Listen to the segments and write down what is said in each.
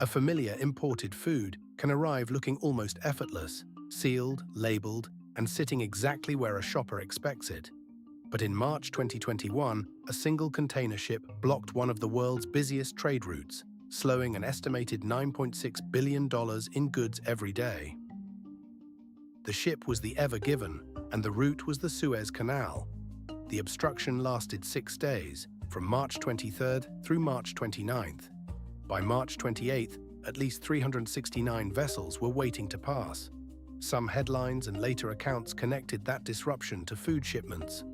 A familiar imported food can arrive looking almost effortless, sealed, labeled, and sitting exactly where a shopper expects it. But in March 2021, a single container ship blocked one of the world's busiest trade routes, slowing an estimated $9.6 billion in goods every day. The ship was the Ever Given, and the route was the Suez Canal. The obstruction lasted 6 days, from March 23rd through March 29th. By March 28th, at least 369 vessels were waiting to pass. Some headlines and later accounts connected that disruption to food shipments.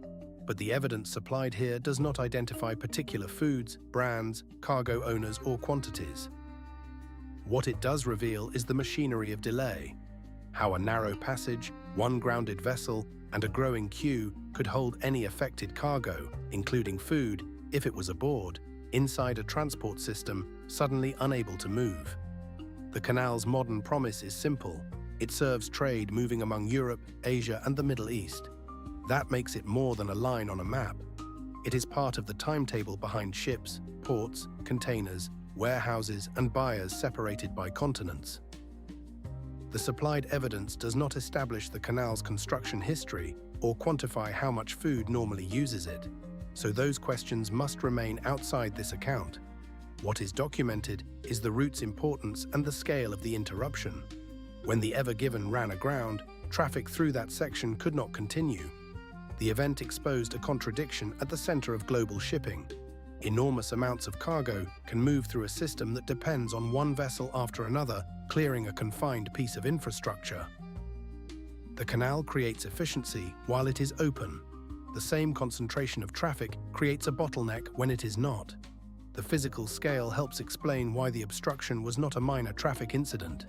But the evidence supplied here does not identify particular foods, brands, cargo owners, or quantities. What it does reveal is the machinery of delay, how a narrow passage, one grounded vessel, and a growing queue could hold any affected cargo, including food, if it was aboard, inside a transport system suddenly unable to move. The canal's modern promise is simple. It serves trade moving among Europe, Asia, and the Middle East. That makes it more than a line on a map. It is part of the timetable behind ships, ports, containers, warehouses, and buyers separated by continents. The supplied evidence does not establish the canal's construction history or quantify how much food normally uses it, so those questions must remain outside this account. What is documented is the route's importance and the scale of the interruption. When the Ever Given ran aground, traffic through that section could not continue. The event exposed a contradiction at the center of global shipping. Enormous amounts of cargo can move through a system that depends on one vessel after another, clearing a confined piece of infrastructure. The canal creates efficiency while it is open. The same concentration of traffic creates a bottleneck when it is not. The physical scale helps explain why the obstruction was not a minor traffic incident.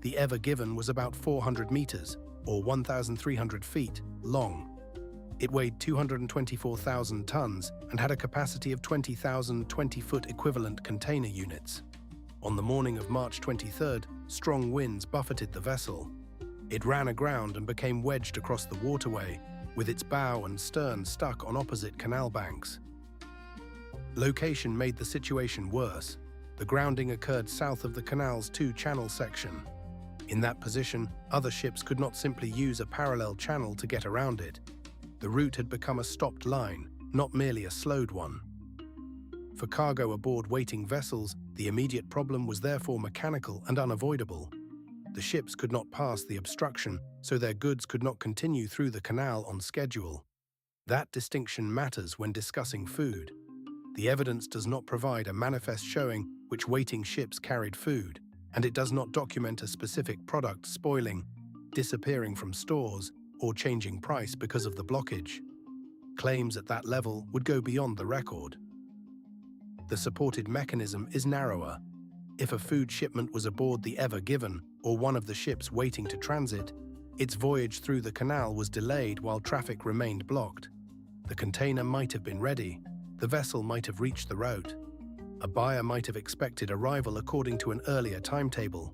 The Ever Given was about 400 meters, or 1,300 feet, long. It weighed 224,000 tons and had a capacity of 20,000 20-foot equivalent container units. On the morning of March 23rd, strong winds buffeted the vessel. It ran aground and became wedged across the waterway, with its bow and stern stuck on opposite canal banks. Location made the situation worse. The grounding occurred south of the canal's two-channel section. In that position, other ships could not simply use a parallel channel to get around it. The route had become a stopped line, not merely a slowed one. For cargo aboard waiting vessels, the immediate problem was therefore mechanical and unavoidable. The ships could not pass the obstruction, so their goods could not continue through the canal on schedule. That distinction matters when discussing food. The evidence does not provide a manifest showing which waiting ships carried food, and it does not document a specific product spoiling, disappearing from stores, or changing price because of the blockage. Claims at that level would go beyond the record. The supported mechanism is narrower. If a food shipment was aboard the Ever Given or one of the ships waiting to transit, its voyage through the canal was delayed while traffic remained blocked. The container might have been ready. The vessel might have reached the route. A buyer might have expected arrival according to an earlier timetable.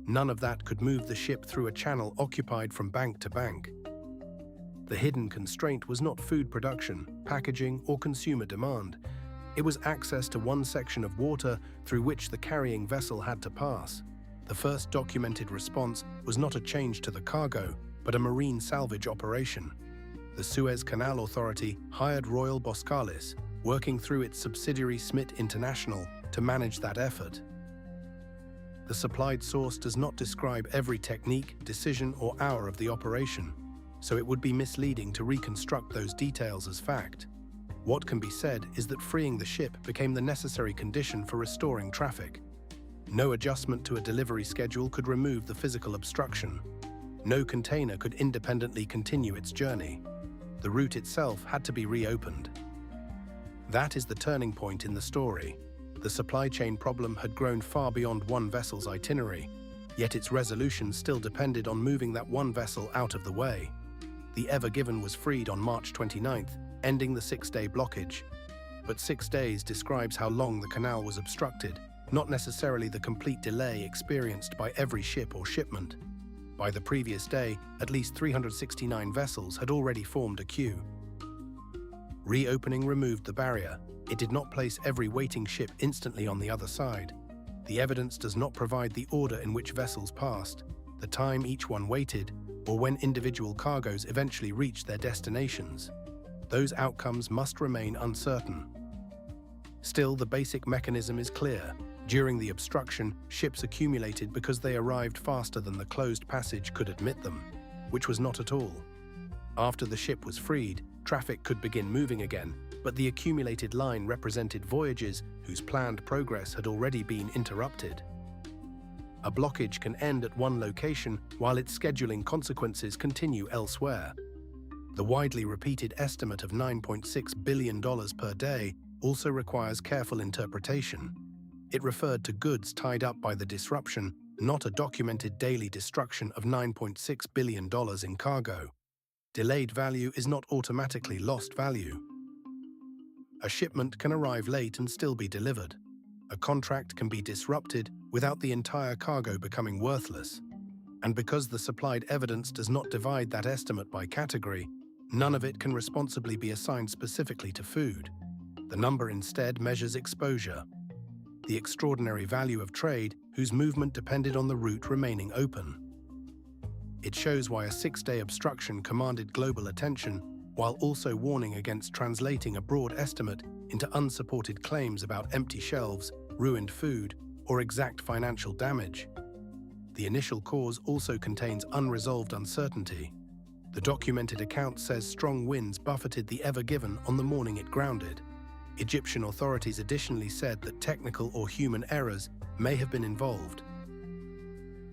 None of that could move the ship through a channel occupied from bank to bank. The hidden constraint was not food production, packaging, or consumer demand. It was access to one section of water through which the carrying vessel had to pass. The first documented response was not a change to the cargo, but a marine salvage operation. The Suez Canal Authority hired Royal Boskalis, working through its subsidiary Smith International, to manage that effort. The supplied source does not describe every technique, decision, or hour of the operation, so it would be misleading to reconstruct those details as fact. What can be said is that freeing the ship became the necessary condition for restoring traffic. No adjustment to a delivery schedule could remove the physical obstruction. No container could independently continue its journey. The route itself had to be reopened. That is the turning point in the story. The supply chain problem had grown far beyond one vessel's itinerary, yet its resolution still depended on moving that one vessel out of the way. The Ever Given was freed on March 29th, ending the 6-day blockage. But 6 days describes how long the canal was obstructed, not necessarily the complete delay experienced by every ship or shipment. By the previous day, at least 369 vessels had already formed a queue. Reopening removed the barrier. It did not place every waiting ship instantly on the other side. The evidence does not provide the order in which vessels passed, the time each one waited, or when individual cargoes eventually reached their destinations. Those outcomes must remain uncertain. Still, the basic mechanism is clear. During the obstruction, ships accumulated because they arrived faster than the closed passage could admit them, which was not at all. After the ship was freed, traffic could begin moving again, but the accumulated line represented voyages whose planned progress had already been interrupted. A blockage can end at one location while its scheduling consequences continue elsewhere. The widely repeated estimate of $9.6 billion per day also requires careful interpretation. It referred to goods tied up by the disruption, not a documented daily destruction of $9.6 billion in cargo. Delayed value is not automatically lost value. A shipment can arrive late and still be delivered. A contract can be disrupted without the entire cargo becoming worthless. And because the supplied evidence does not divide that estimate by category, none of it can responsibly be assigned specifically to food. The number instead measures exposure, the extraordinary value of trade whose movement depended on the route remaining open. It shows why a 6-day obstruction commanded global attention, while also warning against translating a broad estimate into unsupported claims about empty shelves, ruined food, or exact financial damage. The initial cause also contains unresolved uncertainty. The documented account says strong winds buffeted the Ever Given on the morning it grounded. Egyptian authorities additionally said that technical or human errors may have been involved.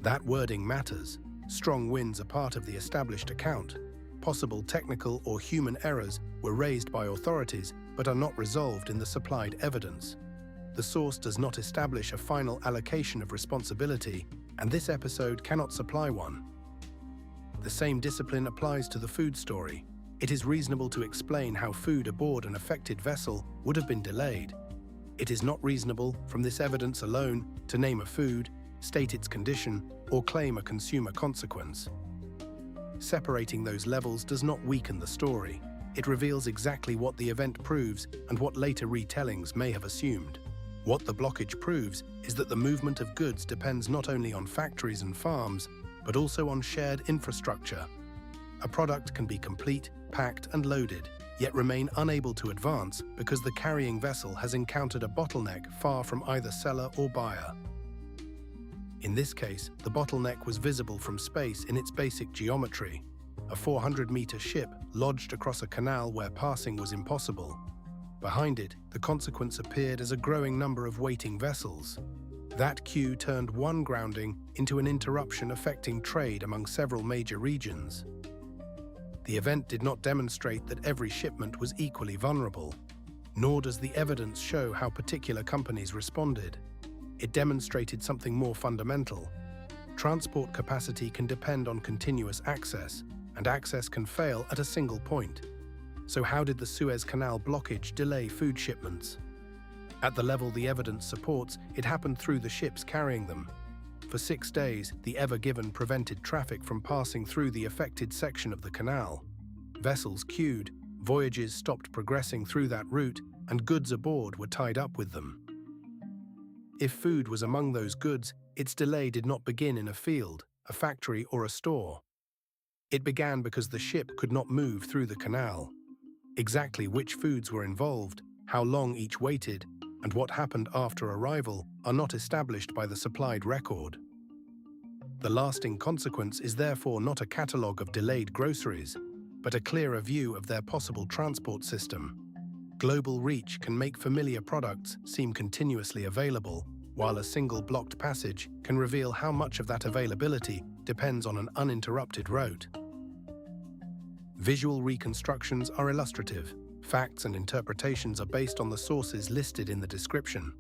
That wording matters. Strong winds are part of the established account. Possible technical or human errors were raised by authorities but are not resolved in the supplied evidence. The source does not establish a final allocation of responsibility, and this episode cannot supply one. The same discipline applies to the food story. It is reasonable to explain how food aboard an affected vessel would have been delayed. It is not reasonable, from this evidence alone, to name a food, state its condition, or claim a consumer consequence. Separating those levels does not weaken the story. It reveals exactly what the event proves and what later retellings may have assumed. What the blockage proves is that the movement of goods depends not only on factories and farms, but also on shared infrastructure. A product can be complete, packed and loaded, yet remain unable to advance because the carrying vessel has encountered a bottleneck far from either seller or buyer. In this case, the bottleneck was visible from space in its basic geometry. A 400-meter ship lodged across a canal where passing was impossible. Behind it, the consequence appeared as a growing number of waiting vessels. That queue turned one grounding into an interruption affecting trade among several major regions. The event did not demonstrate that every shipment was equally vulnerable, nor does the evidence show how particular companies responded. It demonstrated something more fundamental. Transport capacity can depend on continuous access, and access can fail at a single point. So how did the Suez Canal blockage delay food shipments? At the level the evidence supports, it happened through the ships carrying them. For 6 days, the Ever Given prevented traffic from passing through the affected section of the canal. Vessels queued, voyages stopped progressing through that route, and goods aboard were tied up with them. If food was among those goods, its delay did not begin in a field, a factory, or a store. It began because the ship could not move through the canal. Exactly which foods were involved, how long each waited, and what happened after arrival are not established by the supplied record. The lasting consequence is therefore not a catalogue of delayed groceries, but a clearer view of their possible transport system. Global reach can make familiar products seem continuously available, while a single blocked passage can reveal how much of that availability depends on an uninterrupted route. Visual reconstructions are illustrative. Facts and interpretations are based on the sources listed in the description.